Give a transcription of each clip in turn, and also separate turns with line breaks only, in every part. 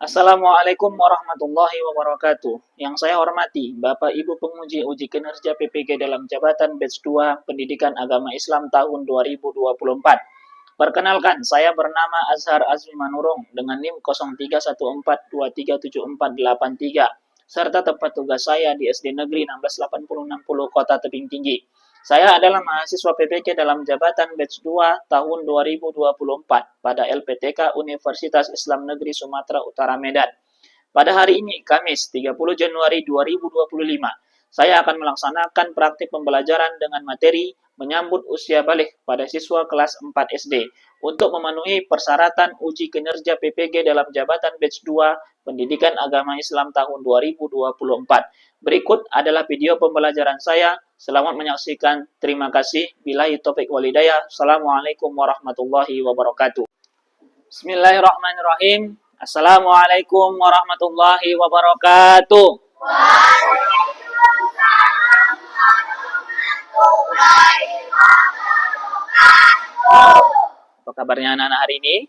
Assalamualaikum warahmatullahi wabarakatuh. Yang saya hormati Bapak Ibu penguji uji kinerja PPG dalam jabatan Batch 2 Pendidikan Agama Islam tahun 2024. Perkenalkan, saya bernama Azhar Azmi Manurung dengan NIM 0314237483 serta tempat tugas saya di SD Negeri 168060 Kota Tebing Tinggi. Saya adalah mahasiswa PPK dalam jabatan Batch 2 tahun 2024 pada LPTK Universitas Islam Negeri Sumatera Utara Medan. Pada hari ini, Kamis 30 Januari 2025, saya akan melaksanakan praktik pembelajaran dengan materi menyambut usia balik pada siswa kelas 4 SD untuk memenuhi persyaratan uji kinerja PPG dalam jabatan Batch 2 Pendidikan Agama Islam tahun 2024. Berikut adalah video pembelajaran saya. Selamat menyaksikan. Terima kasih. Billahi taufik walhidayah. Assalamualaikum warahmatullahi wabarakatuh. Bismillahirrahmanirrahim. Assalamualaikum warahmatullahi wabarakatuh.
Waalaikumsalam warahmatullahi wabarakatuh.
Apa kabarnya anak-anak hari ini?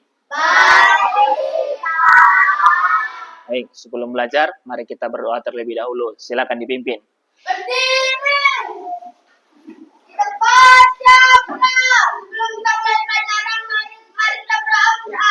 Baik, sebelum belajar, mari kita berdoa terlebih dahulu. Silakan dipimpin.
Berdiri. Kita baca Quran. Sebelum kita mulai pelajaran, mari kita berdoa.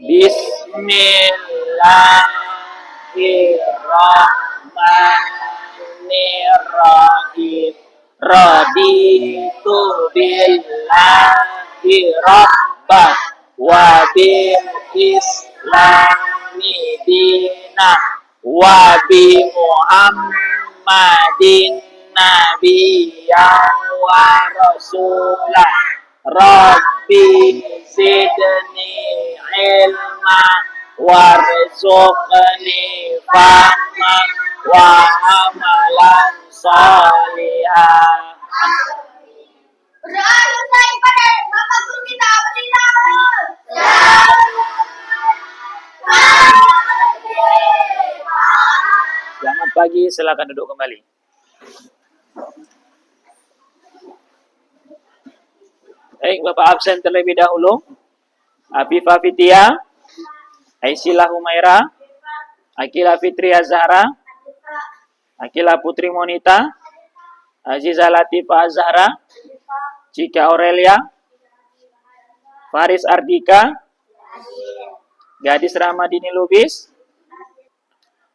Bismillahirrahmanirrahim. Raditu billahi rabbah wa bil islami dinah wa bi Muhammadin nabiyyan wa rasulah. Rabbi zidni ilma warzuqni fahma wa amalan salihah.
Berdoa selesai pada Bapak Guru kita berdiri dahulu.
Selamat pagi, silakan duduk kembali. Baik, Bapak absen terlebih dahulu. Afifah Fitia, Aisyillah Humaira, Akila Fitri Azhara, Akila Putri Monita, Aziza Latifah Azhara, Cika Aurelia, Faris Ardika, Gadis Rahmadini Lubis.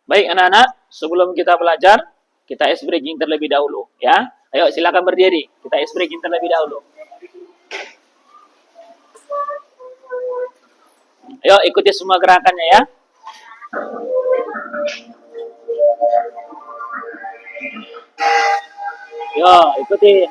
Baik anak-anak, sebelum kita belajar, kita ice breaking terlebih dahulu ya. Ayo silakan berdiri, kita ice breaking terlebih dahulu. Ayo ikuti semua gerakannya ya. Yo, ikutin.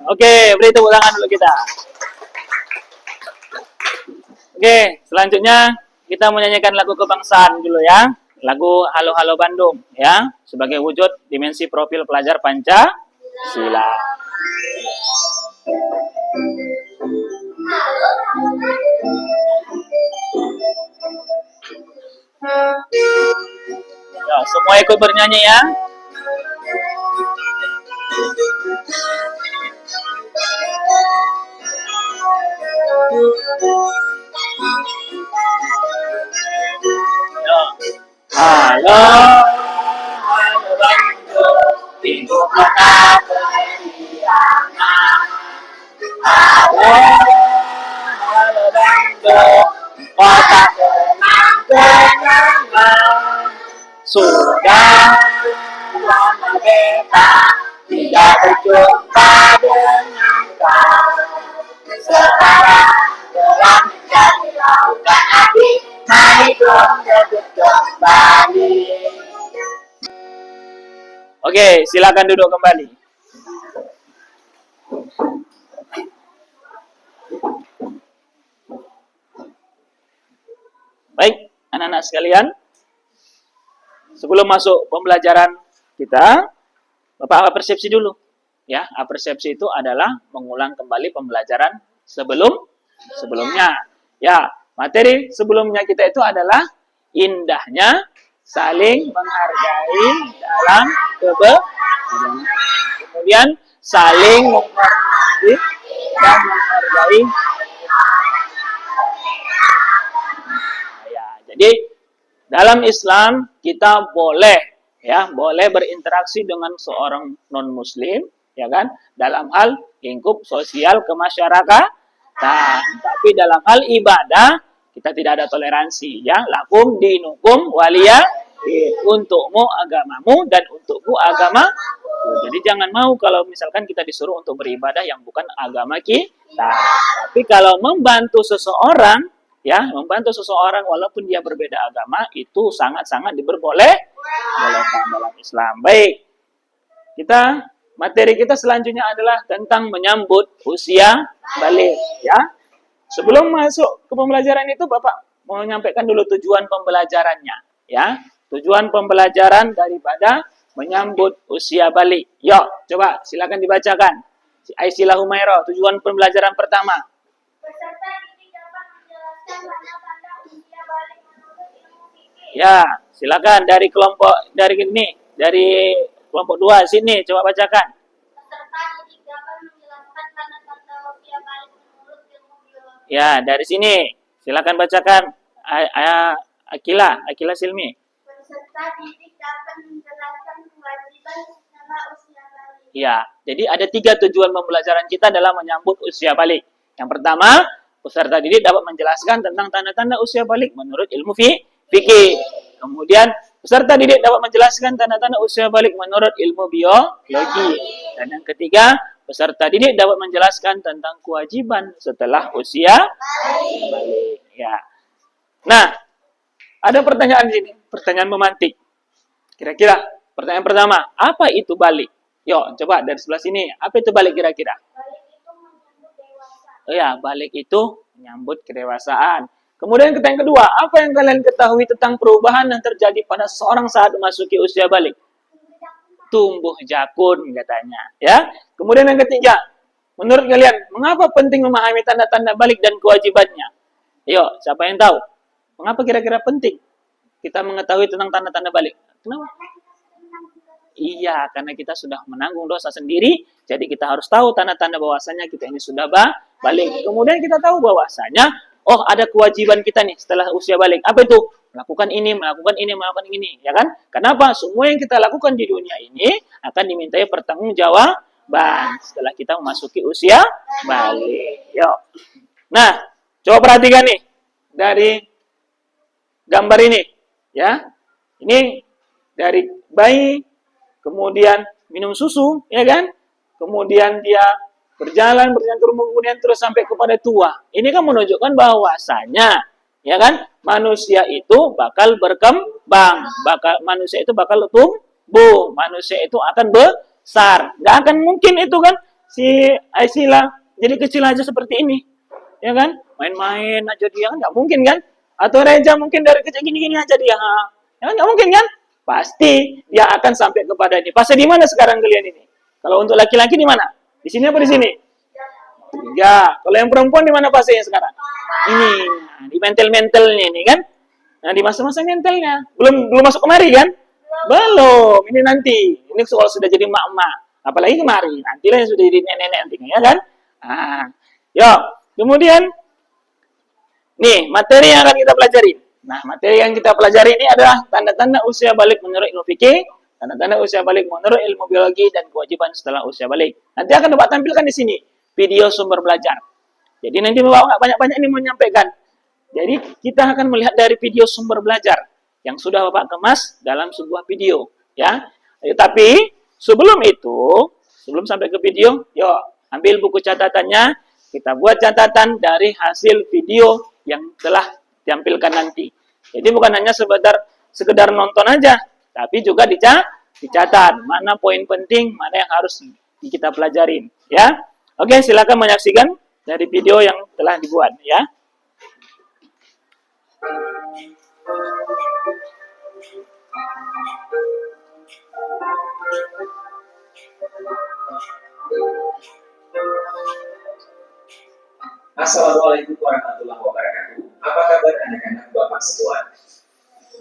Oke, beri tepuk tangan dulu kita. Oke, selanjutnya kita menyanyikan lagu kebangsaan dulu ya. Lagu Halo Halo Bandung ya, sebagai wujud dimensi profil pelajar Pancasila. Ya, semua ikut bernyanyi ya. Halo, halo Bandung, ibu kota periangan. Halo, halo Bandung, kota kenang-kenangan. Sudah lama beta tidak berjumpa dengan kau. Sekarang telah menjadi lautan hati, mari dong duduk kembali. Oke, silakan duduk kembali. Baik, anak-anak sekalian, sebelum masuk pembelajaran kita, Bapak persepsi dulu. Ya, persepsi itu adalah mengulang kembali pembelajaran sebelumnya. Ya, materi sebelumnya kita itu adalah indahnya saling menghargai dalam kemudian saling menghormati dan menghargai. Ya, jadi dalam Islam kita boleh berinteraksi dengan seorang non muslim, ya kan, dalam hal lingkup sosial kemasyarakatan. Tapi dalam hal ibadah kita tidak ada toleransi, ya. Lakum dinukum waliya, untukmu agamamu dan untukku agama. Jadi jangan mau kalau misalkan kita disuruh untuk beribadah yang bukan agama kita. Tapi kalau membantu seseorang, ya, membantu seseorang walaupun dia berbeda agama, itu sangat-sangat diperbolehkan dalam Islam. Baik, materi kita selanjutnya adalah tentang menyambut usia balik, ya. Sebelum masuk ke pembelajaran itu, Bapak mau menyampaikan dulu tujuan pembelajarannya, ya. Tujuan pembelajaran daripada menyambut usia balik. Yuk, coba silakan dibacakan. Aisyah Humairah, tujuan pembelajaran pertama.
Peserta didik dapat menjelaskan tanda-tanda usia balik menurut ilmu fikih.
Ya, silakan dari kelompok kelompok 2 sini coba bacakan.
Peserta didik dapat menjelaskan tanda-tanda usia balik menurut ilmu biologi.
Ya, dari sini silakan bacakan. Akila Silmi.
Peserta didik dapat menjelaskan kewajiban setelah usia balik.
Ya, jadi ada 3 tujuan pembelajaran kita dalam menyambut usia balik. Yang pertama, peserta didik dapat menjelaskan tentang tanda-tanda usia balik menurut ilmu fikih. Kemudian, peserta didik dapat menjelaskan tanda-tanda usia balik menurut ilmu biologi. Dan yang ketiga, peserta didik dapat menjelaskan tentang kewajiban setelah usia balik. Ya. Nah, ada pertanyaan di sini, pertanyaan memantik. Kira-kira pertanyaan pertama, apa itu balik? Yuk, coba dari sebelah sini, apa itu balik kira-kira?
Balik itu menyambut dewasa.
Oh ya, balik itu menyambut kedewasaan. Kemudian yang kedua, apa yang kalian ketahui tentang perubahan yang terjadi pada seseorang saat memasuki usia balik? Tumbuh jakun katanya, ya. Kemudian yang ketiga, menurut kalian, mengapa penting memahami tanda-tanda balik dan kewajibannya? Yuk, siapa yang tahu? Mengapa kira-kira penting kita mengetahui tentang tanda-tanda balik? Kenapa? Iya, karena kita sudah menanggung dosa sendiri, jadi kita harus tahu tanda-tanda bahwasanya kita ini sudah balik. Kemudian kita tahu bahwasanya, oh ada kewajiban kita nih setelah usia balik. Apa itu? Melakukan ini, ya kan? Kenapa? Semua yang kita lakukan di dunia ini akan dimintai pertanggungjawaban setelah kita memasuki usia balik. Yuk. Nah, coba perhatikan nih dari gambar ini, ya. Ini dari bayi, kemudian minum susu, ya kan? Kemudian dia berjalan ke rumah, kemudian terus sampai kepada tua. Ini kan menunjukkan bahwasanya, ya kan? Manusia itu bakal berkembang, manusia itu bakal tumbuh, manusia itu akan besar. Nggak akan mungkin itu kan si Aisyah jadi kecil aja seperti ini, ya kan? Main-main aja dia kan nggak mungkin kan? Atau Reja mungkin dari kecil gini-gini aja dia, ya kan nggak mungkin kan? Pasti dia akan sampai kepada ini. Fase di mana sekarang kalian ini? Kalau untuk laki-laki di mana? Di sini apa di sini? Ya. Kalau yang perempuan di mana fasenya sekarang? Ini, di mental-mentalnya ini kan? Nah, di masa-masa mentalnya. Belum masuk kemari kan? Belum. Ini nanti. Ini soal sudah jadi mak-mak. Apalagi kemari. Nantilah yang sudah jadi nenek-nenek nantinya, ya kan? Nah, yuk. Kemudian, nih, materi yang akan kita pelajari. Nah, materi yang kita pelajari ini adalah tanda-tanda usia balik menurut ilmu fikih, tanda-tanda usia balik menurut ilmu biologi, dan kewajiban setelah usia balik. Nanti akan Bapak tampilkan di sini video sumber belajar. Jadi nanti Bapak nggak banyak-banyak ini menyampaikan. Jadi kita akan melihat dari video sumber belajar yang sudah Bapak kemas dalam sebuah video, ya. Tapi sebelum itu, sebelum sampai ke video, yuk ambil buku catatannya. Kita buat catatan dari hasil video yang telah ditampilkan nanti. Jadi bukan hanya sekedar nonton aja, tapi juga dicatat mana poin penting, mana yang harus kita pelajarin, ya. Oke, silakan menyaksikan dari video yang telah dibuat, ya.
Assalamualaikum warahmatullahi wabarakatuh. Apa kabar anak-anak Bapak semua?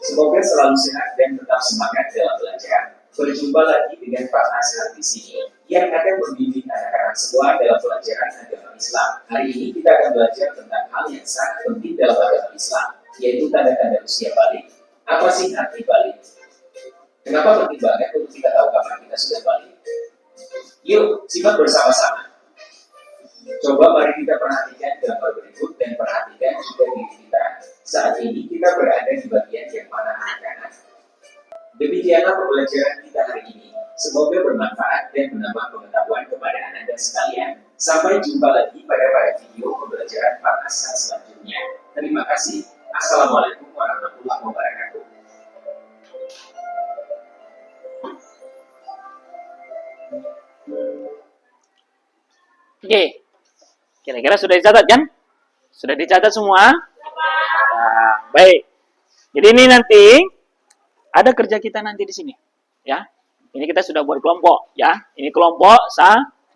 Semoga selalu sehat dan tetap semangat dalam belajar. Berjumpa lagi dengan Pak Ashar di sini yang akan membimbing anak-anak semua dalam pelajaran agama Islam. Hari ini kita akan belajar tentang hal yang sangat penting dalam agama Islam, yaitu tanda-tanda usia balik. Apa sih arti balik? Kenapa penting banget untuk kita tahu kapan kita sudah balik? Yuk, simak bersama-sama. Coba mari kita perhatikan gambar berikut dan perhatikan juga diri kita. Saat ini kita berada di bagian yang mana anak-anak. Demikianlah pembelajaran kita hari ini. Semoga bermanfaat dan menambah pengetahuan kepada anak-anak sekalian. Sampai jumpa lagi pada video pembelajaran Pak Ashar selanjutnya. Terima kasih. Assalamualaikum warahmatullahi wabarakatuh.
Oke. Kira-kira sudah dicatat kan? Sudah dicatat semua? Nah, baik. Jadi ini nanti ada kerja kita nanti di sini, ya. Ini kita sudah buat kelompok, ya. Ini kelompok 1,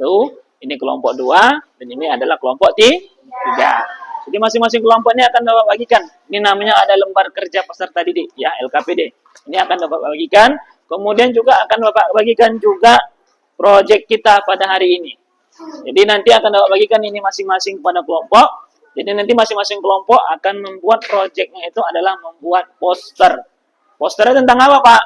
ini kelompok 2, dan ini adalah kelompok 3. Jadi masing-masing kelompok ini akan Bapak bagikan. Ini namanya ada lembar kerja peserta didik, ya, LKPD. Ini akan Bapak bagikan. Kemudian juga akan Bapak bagikan juga proyek kita pada hari ini. Jadi nanti akan Bapak bagikan ini masing-masing pada kelompok. Jadi nanti masing-masing kelompok akan membuat proyeknya itu adalah membuat poster. Posternya tentang apa, Pak?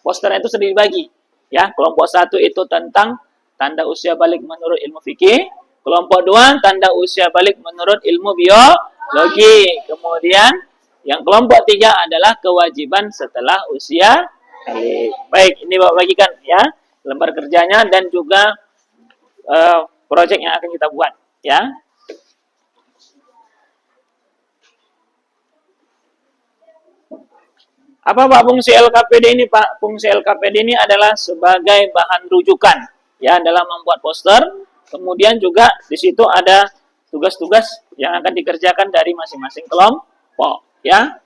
Posternya itu sudah dibagi. Ya, kelompok 1 itu tentang tanda usia balik menurut ilmu fikih. Kelompok 2 tanda usia balik menurut ilmu biologi. Kemudian yang kelompok 3 adalah kewajiban setelah usia balik. Baik, ini Bapak bagikan ya lembar kerjanya dan juga proyek yang akan kita buat, ya. Apa Pak fungsi LKPD ini, Pak? Fungsi LKPD ini adalah sebagai bahan rujukan, ya, dalam membuat poster. Kemudian juga di situ ada tugas-tugas yang akan dikerjakan dari masing-masing kelompok, ya.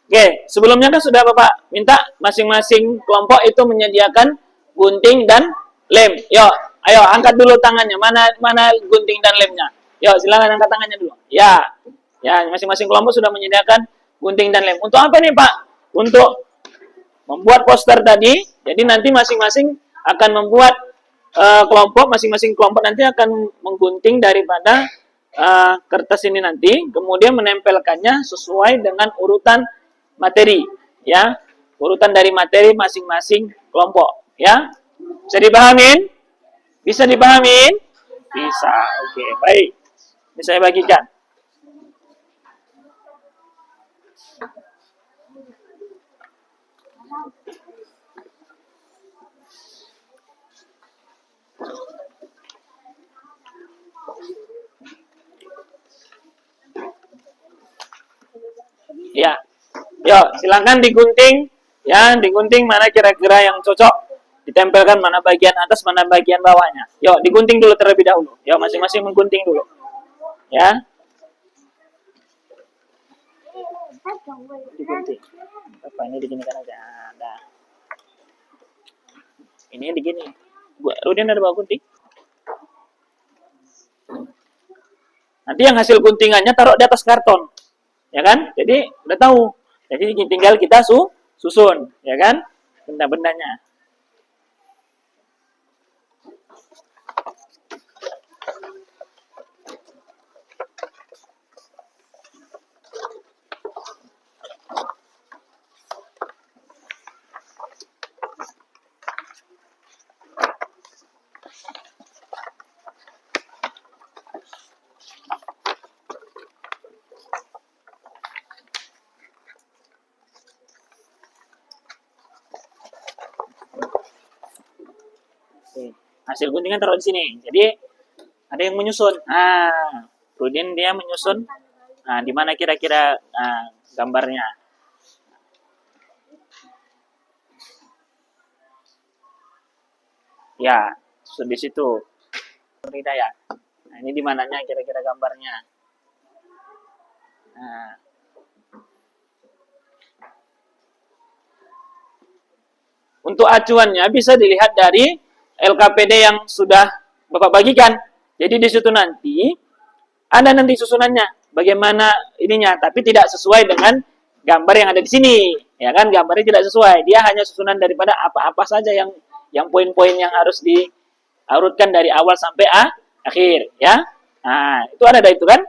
Oke, sebelumnya kan sudah Bapak minta masing-masing kelompok itu menyediakan gunting dan lem. Yuk, ayo angkat dulu tangannya. Mana gunting dan lemnya? Yuk, silakan angkat tangannya dulu. Ya. Ya, masing-masing kelompok sudah menyediakan gunting dan lem. Untuk apa nih, Pak? Untuk membuat poster tadi. Jadi nanti masing-masing akan membuat kelompok, masing-masing kelompok nanti akan menggunting daripada kertas ini nanti, kemudian menempelkannya sesuai dengan urutan materi, ya, urutan dari materi masing-masing kelompok, ya. Bisa dipahamin? Bisa dipahamin? Bisa. Oke, baik. Ini saya bagikan. Ya. Yuk, silakan digunting. Ya, digunting mana kira-kira yang cocok. Ditempelkan mana bagian atas, mana bagian bawahnya. Yuk, digunting dulu terlebih dahulu. Yuk, masing-masing menggunting dulu. Ya. Digunting. Apa ini diginikan aja. Nah. Ini digini. Rudin ada bawa gunting? Nanti yang hasil guntingannya taruh di atas karton. Ya kan? Jadi udah tahu. Jadi tinggal kita susun, ya kan? Benda-bendanya. Hasil guntingan taruh di sini. Jadi ada yang menyusun. Nah, Rudin dia menyusun. Nah, di mana kira-kira gambarnya? Ya, di situ. Hidayah. Nah, ini di mananya kira-kira gambarnya. Nah, untuk acuannya bisa dilihat dari LKPD yang sudah Bapak bagikan. Jadi di situ nanti ada nanti susunannya, bagaimana ininya, tapi tidak sesuai dengan gambar yang ada di sini. Ya kan, gambarnya tidak sesuai. Dia hanya susunan daripada apa-apa saja yang poin-poin yang harus diurutkan dari awal sampai akhir, ya. Nah, itu ada itu kan?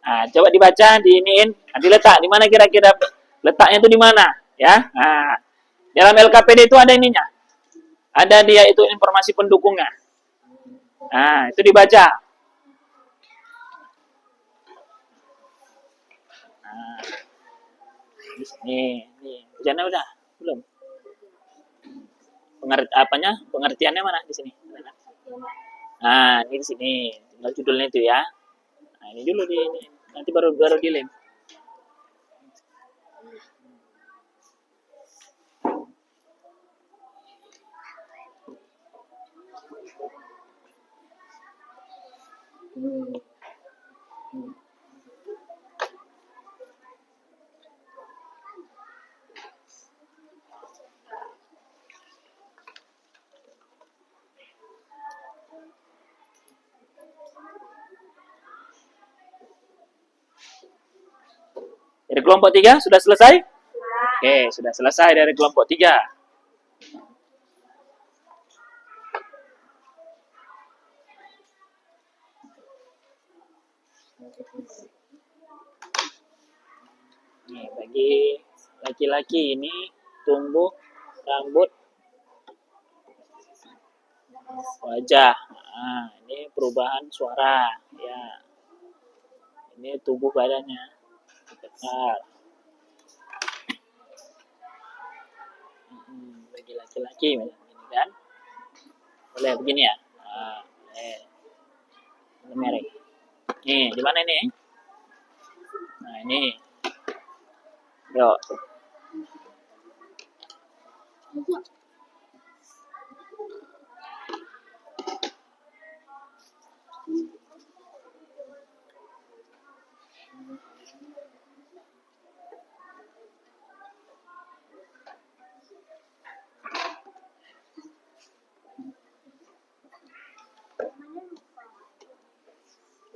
Nah, coba dibaca, diiniin, nanti letak di mana kira-kira letaknya itu di mana, ya. Nah, dalam LKPD itu ada ininya. Ada dia itu informasi pendukungnya. Nah, itu dibaca. Nah, nih, ujiannya udah belum? Pengertiannya mana di sini? Nah, ini di sini. Tinggal judulnya itu ya. Nah, ini dulu ini. Nanti baru dilem. Dari kelompok 3 sudah selesai? Oke, sudah selesai dari kelompok 3. Nih, bagi laki-laki ini tumbuh rambut wajah. Nah, ini perubahan suara, ya. Ini tubuh badannya. Besar. Bagi laki-laki ini kan. Boleh begini ya. Nah, merek. Nih, di mana ini? Nah, ini. Yuk.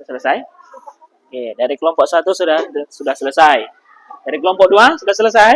Selesai? Oke, dari kelompok 1 sudah selesai. Dari kelompok 2 sudah selesai?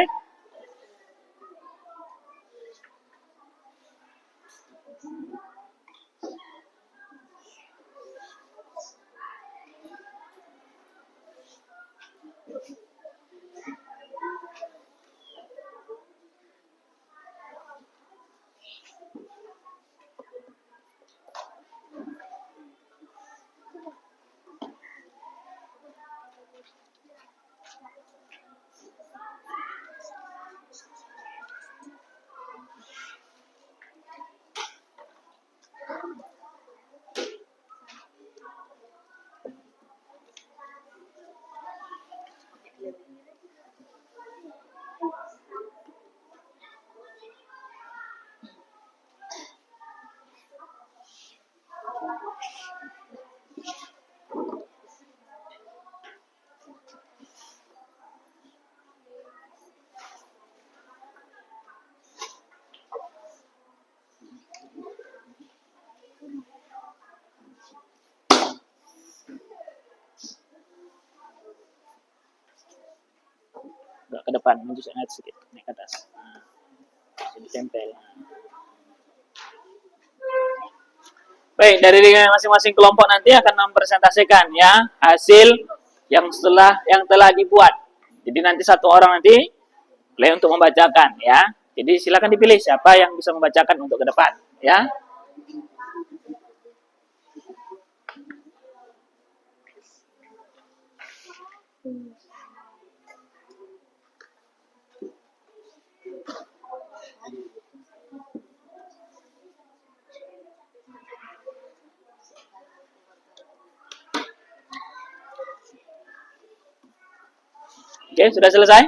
Agak ke depan, maju sedikit, naik ke atas. Nah, jadi tempel. Baik, dari masing-masing kelompok nanti akan mempresentasikan ya hasil yang telah dibuat. Jadi nanti satu orang nanti boleh untuk membacakan ya. Jadi silakan dipilih siapa yang bisa membacakan untuk ke depan ya. Oke, sudah selesai?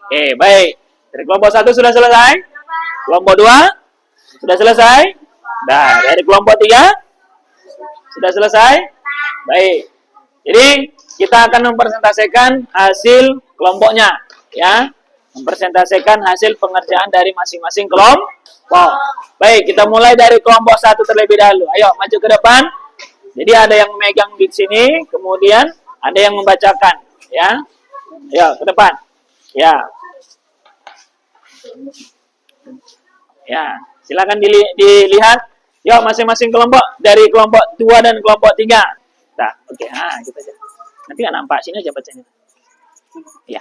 Oke, baik. Dari kelompok 1 sudah selesai? Kelompok 2 sudah selesai? Nah, dari kelompok 3 sudah selesai? Baik. Jadi kita akan mempresentasikan hasil kelompoknya, ya. Mempresentasikan hasil pengerjaan dari masing-masing kelompok. Baik, kita mulai dari kelompok 1 terlebih dahulu. Ayo maju ke depan. Jadi ada yang memegang di sini, kemudian ada yang membacakan, ya. Ayo ke depan. Ya. Ya, silakan dilihat. Yuk masing-masing kelompok dari kelompok 2 dan kelompok 3. Nah, oke. Nah, gitu aja. Nanti nggak nampak, sini aja bacanya. Ya.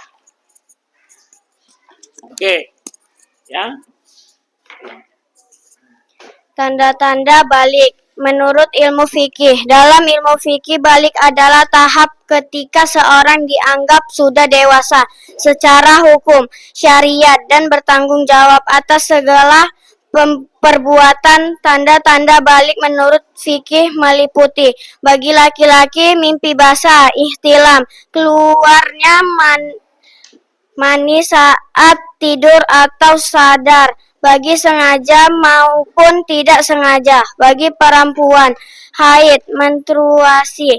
Oke. Ya.
Tanda-tanda balik. Menurut ilmu fikih, dalam ilmu fikih balik adalah tahap ketika seorang dianggap sudah dewasa secara hukum, syariat, dan bertanggung jawab atas segala perbuatan. Tanda-tanda balik menurut fikih meliputi bagi laki-laki mimpi basah, ihtilam, keluarnya mani saat tidur atau sadar, bagi sengaja maupun tidak sengaja. Bagi perempuan, haid, menstruasi.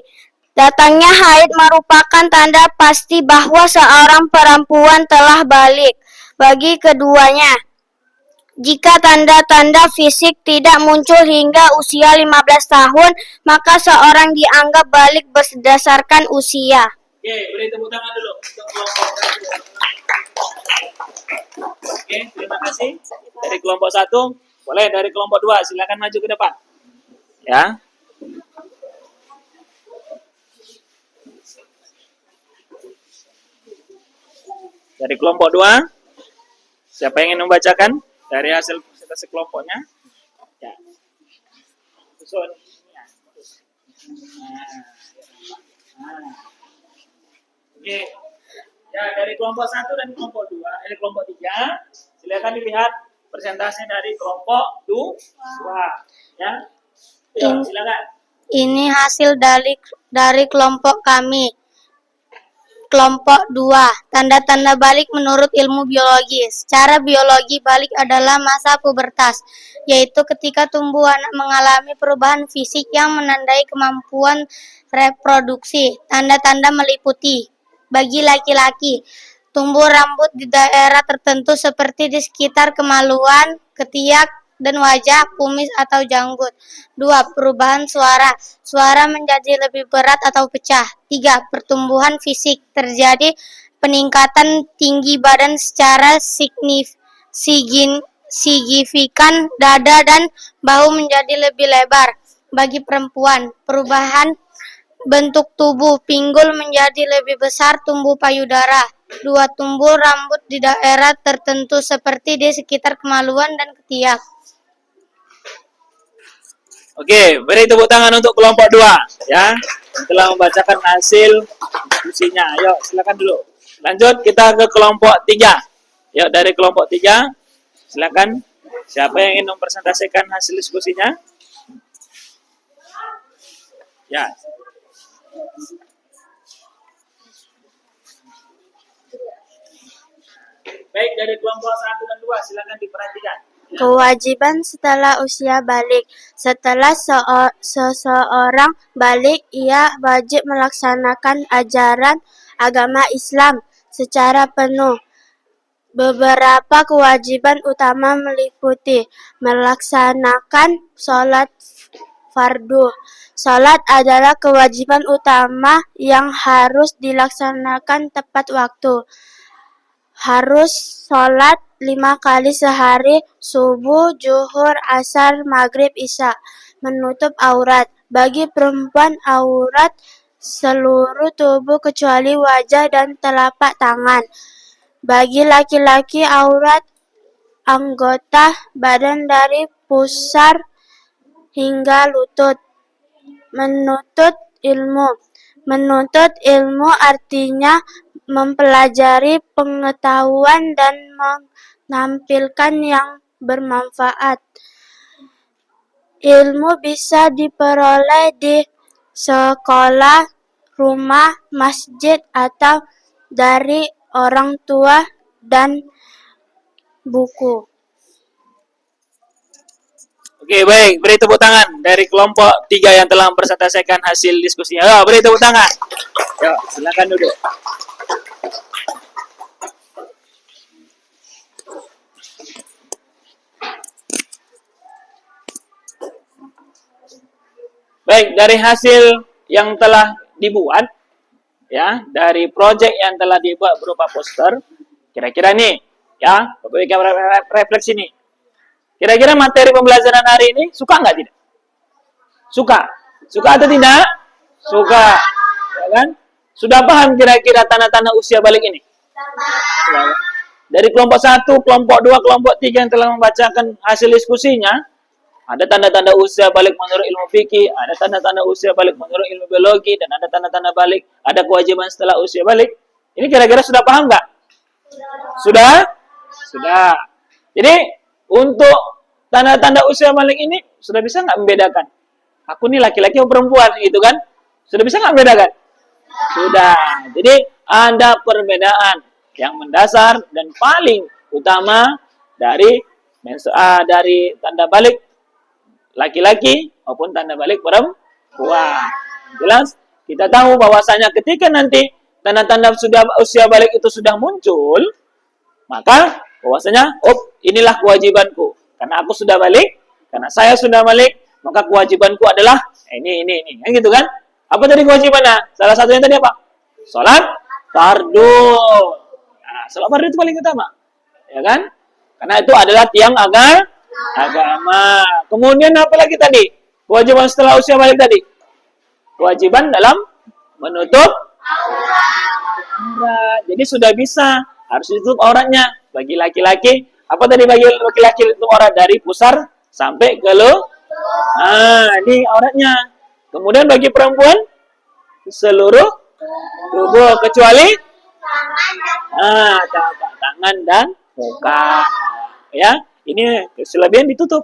Datangnya haid merupakan tanda pasti bahwa seorang perempuan telah balik. Bagi keduanya, jika tanda-tanda fisik tidak muncul hingga usia 15 tahun, maka seorang dianggap balik berdasarkan usia.
Oke, beri tepuk tangan dulu untuk kelompok 1. Oke, terima kasih. Dari kelompok 1, boleh dari kelompok 2, silakan maju ke depan. Ya. Dari kelompok 2, siapa yang ingin membacakan dari hasil presentasi kelompoknya? Ya. Susun. Nah. Oke. Ya, dari kelompok 1 dan kelompok 2, dari kelompok 3, silakan dilihat presentasi dari kelompok 2. Ya. Ayo, silakan.
Ini hasil dari kelompok kami. Kelompok 2, tanda-tanda balik menurut ilmu biologi. Secara biologi, balik adalah masa pubertas, yaitu ketika tubuh anak mengalami perubahan fisik yang menandai kemampuan reproduksi. Tanda-tanda meliputi bagi laki-laki, tumbuh rambut di daerah tertentu seperti di sekitar kemaluan, ketiak, dan wajah, kumis atau janggut. 2. Perubahan suara. Suara menjadi lebih berat atau pecah. 3. Pertumbuhan fisik. Terjadi peningkatan tinggi badan secara signifikan, dada dan bahu menjadi lebih lebar. Bagi perempuan, perubahan bentuk tubuh, pinggul menjadi lebih besar, tumbuh payudara. 2. Tumbuh rambut di daerah tertentu seperti di sekitar kemaluan dan ketiak.
Oke, beri tepuk tangan untuk kelompok 2 ya. Telah membacakan hasil diskusinya. Ayo, silakan dulu. Lanjut kita ke kelompok 3. Yuk, dari kelompok 3, silakan. Siapa yang ingin mempresentasikan hasil diskusinya? Ya. Baik, dari kelompok 1 dan 2, silakan diperhatikan.
Kewajiban setelah usia balik. Setelah seseorang balik, ia wajib melaksanakan ajaran agama Islam secara penuh. Beberapa kewajiban utama meliputi melaksanakan sholat fardu. Sholat adalah kewajiban utama yang harus dilaksanakan tepat waktu. Harus sholat 5 kali sehari, subuh, zuhur, asar, maghrib, isya. Menutup aurat. Bagi perempuan, aurat seluruh tubuh kecuali wajah dan telapak tangan. Bagi laki-laki, aurat anggota badan dari pusar hingga lutut. Menuntut ilmu. Menuntut ilmu artinya mempelajari pengetahuan dan menampilkan yang bermanfaat. Ilmu bisa diperoleh di sekolah, rumah, masjid, atau dari orang tua dan buku.
Oke, baik. Beri tepuk tangan dari kelompok 3 yang telah mempresentasikan hasil diskusinya. Yo, beri tepuk tangan. Yo, silakan duduk. Baik, dari hasil yang telah dibuat, ya, dari proyek yang telah dibuat berupa poster, kira-kira nih, ya, Bapak Ibu refleksi nih. Kira-kira materi pembelajaran hari ini suka nggak tidak? Suka. Suka atau tidak? Suka. Ya kan? Sudah paham kira-kira tanda-tanda usia balik ini? Ya. Dari kelompok 1, kelompok 2, kelompok 3 yang telah membacakan hasil diskusinya, ada tanda-tanda usia balik menurut ilmu fikih, ada tanda-tanda usia balik menurut ilmu biologi, dan ada tanda-tanda balik, ada kewajiban setelah usia balik. Ini kira-kira sudah paham nggak? Sudah? Sudah. Jadi, untuk tanda-tanda usia balik ini, sudah bisa nggak membedakan? Aku ini laki-laki atau perempuan, gitu kan? Sudah bisa nggak membedakan? Sudah. Jadi, ada perbedaan yang mendasar dan paling utama dari tanda balik laki-laki maupun tanda balik perempuan. Jelas? Kita tahu bahwasanya ketika nanti tanda-tanda usia balik itu sudah muncul, maka bahwasanya, inilah kewajibanku. Karena aku sudah balik, karena saya sudah balik, maka kewajibanku adalah ini. Kan gitu kan? Apa tadi kewajibannya? Salah satunya tadi apa? Salat fardu. Nah, salat fardu itu paling utama. Ya kan? Karena itu adalah tiang agama. Kemudian apa lagi tadi? Kewajiban setelah usia balik tadi. Kewajiban dalam menutup aurat. Jadi sudah bisa, harus ditutup auratnya. Bagi laki-laki, apa tadi bagi laki-laki itu aurat dari pusar sampai ke Nah, ini auratnya. Kemudian bagi perempuan, seluruh tubuh kecuali telapak tangan dan muka. Ya, ini kelebihan ditutup.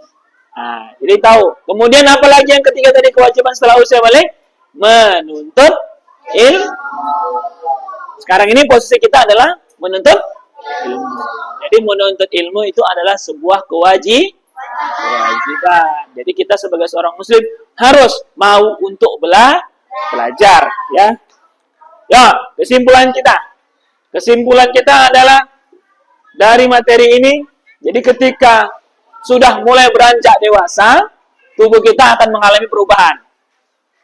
Nah, jadi tahu. Kemudian apa lagi yang ketiga tadi kewajiban setelah usia balik? Menuntut ilmu. Sekarang ini posisi kita adalah menuntut ilmu. Jadi menuntut ilmu itu adalah sebuah kewajiban. Jadi kita sebagai seorang muslim harus mau untuk belajar, ya. Ya, kesimpulan kita adalah dari materi ini, jadi ketika sudah mulai beranjak dewasa, tubuh kita akan mengalami perubahan.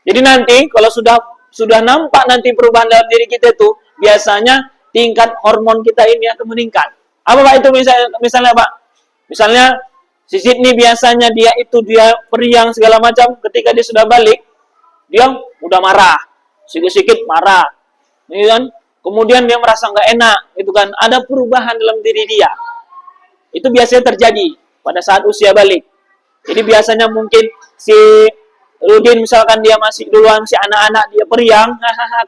Jadi nanti kalau sudah nampak nanti perubahan dalam diri kita itu, biasanya tingkat hormon kita ini akan meningkat. Apa Pak itu misalnya Pak? Misalnya si Sydney biasanya dia periang segala macam, ketika dia sudah balik, dia udah marah, sedikit marah, kan? Kemudian dia merasa nggak enak, itu kan? Ada perubahan dalam diri dia. Itu biasanya terjadi pada saat usia balik. Jadi biasanya mungkin si Rudin misalkan dia masih duluan si anak-anak dia periang,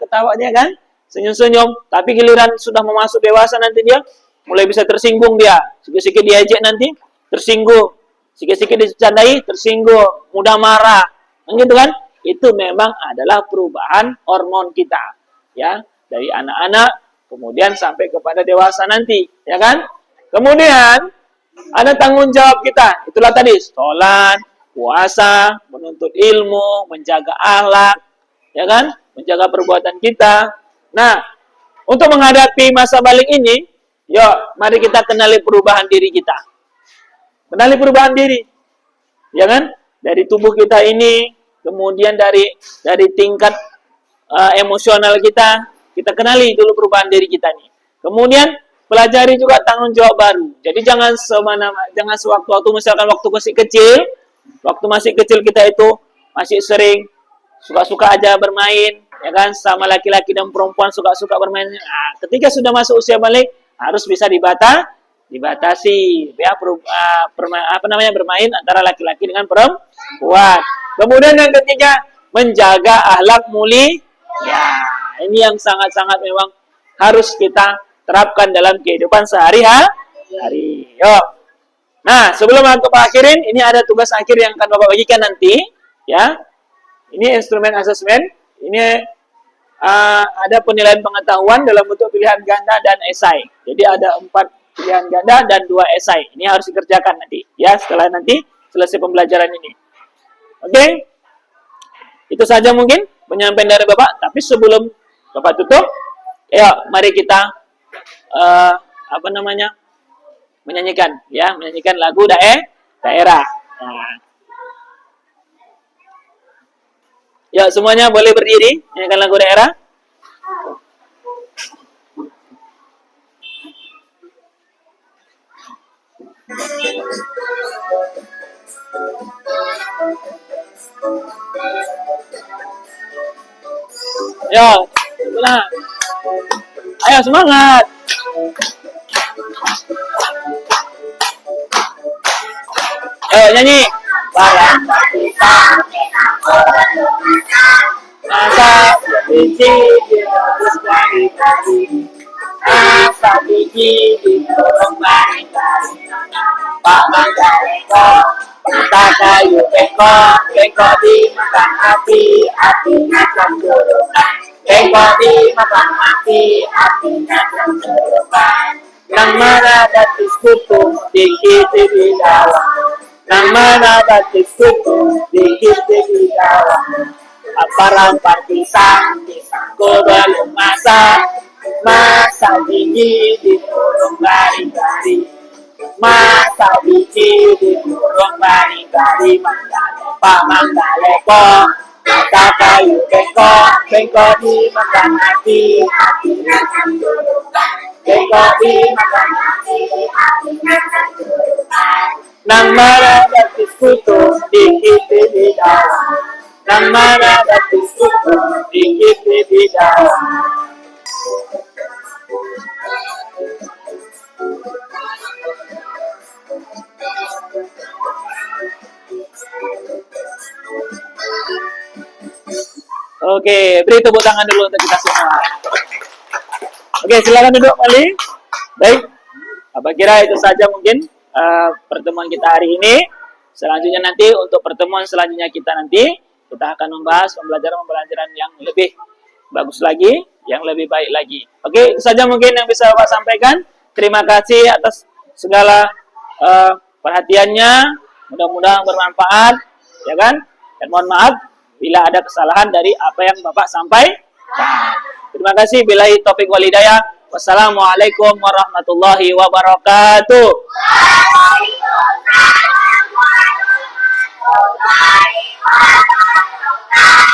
ketawanya kan, senyum-senyum. Tapi giliran sudah memasuk dewasa nanti dia mulai bisa tersinggung dia, sedikit diajak nanti tersinggung, sedikit dicandai tersinggung, mudah marah, gitu kan? Itu memang adalah perubahan hormon kita, ya, dari anak-anak kemudian sampai kepada dewasa nanti, ya kan? Kemudian ada tanggung jawab kita, itulah tadi sholat, puasa, menuntut ilmu, menjaga akhlak, ya kan? Menjaga perbuatan kita. Nah, untuk menghadapi masa balik ini, yuk, mari kita kenali perubahan diri kita. Kenali perubahan diri, ya kan? Dari tubuh kita ini, kemudian dari tingkat emosional kita kenali dulu perubahan diri kita nih. Kemudian pelajari juga tanggung jawab baru. Jadi jangan sewaktu-waktu, misalkan waktu masih kecil kita itu masih sering suka-suka aja bermain, ya kan? Sama laki-laki dan perempuan suka-suka bermain. Nah, ketika sudah masuk usia balik harus bisa dibatasi, ya, bermain antara laki-laki dengan perempuan. Kemudian yang ketiga, menjaga akhlak mulia. Ya, ini yang sangat-sangat memang harus kita terapkan dalam kehidupan sehari-hari. Yuk. Nah, sebelum aku akhirin, ini ada tugas akhir yang akan Bapak bagikan nanti, ya. Ini instrumen asesmen. Ini ada penilaian pengetahuan dalam bentuk pilihan ganda dan esai. Jadi ada 4 pilihan ganda dan 2 esai. Ini harus dikerjakan nanti, ya. Setelah nanti selesai pembelajaran ini. Oke? Itu saja mungkin penyampaian dari Bapak. Tapi sebelum Bapak tutup, ya mari kita menyanyikan lagu daerah. Nah. Ya, semuanya boleh berdiri menyanyikan lagu daerah. Ya, itulah. Ayo semangat. Ayo nyanyi. Barang masa biji terus bari-bari, masa biji dorong bari-bari. Pak Manggaleko, mata kayu bengkok, bengkok dimakan api, apinya cemburukan. Bengkok dimakan api, apinya cemburukan. Nang mana datis kutu, dikit di dalam. Nang mana datis kutu, dikit di dalam. Apa rampar pisang ko belum masak, masa biji diturung bari-bari, masa biji diturung bari-bari. Pak Manggaleko, mata kayu bengkok, bengkok dimakan api, apinya cemburukan. Bengkok dimakan api, apinya cemburukan. Nang mana datis kutu, dikit di dalam. Nang mana datis kutu, dikit di dalam. Oke, beri tepuk tangan dulu untuk kita semua. Oke, silakan duduk kembali. Baik, apa kira itu saja mungkin pertemuan kita hari ini. Selanjutnya nanti untuk pertemuan selanjutnya kita akan membahas pembelajaran yang lebih bagus lagi, yang lebih baik lagi. Oke, itu saja mungkin yang bisa Bapak sampaikan. Terima kasih atas segala perhatiannya. Mudah-mudahan bermanfaat, ya kan? Dan mohon maaf bila ada kesalahan dari apa yang Bapak sampaikan. Terima kasih. Billahi taufiq wal hidayah. Wassalamualaikum warahmatullahi wabarakatuh.
Waalaikumsalam warahmatullahi wabarakatuh.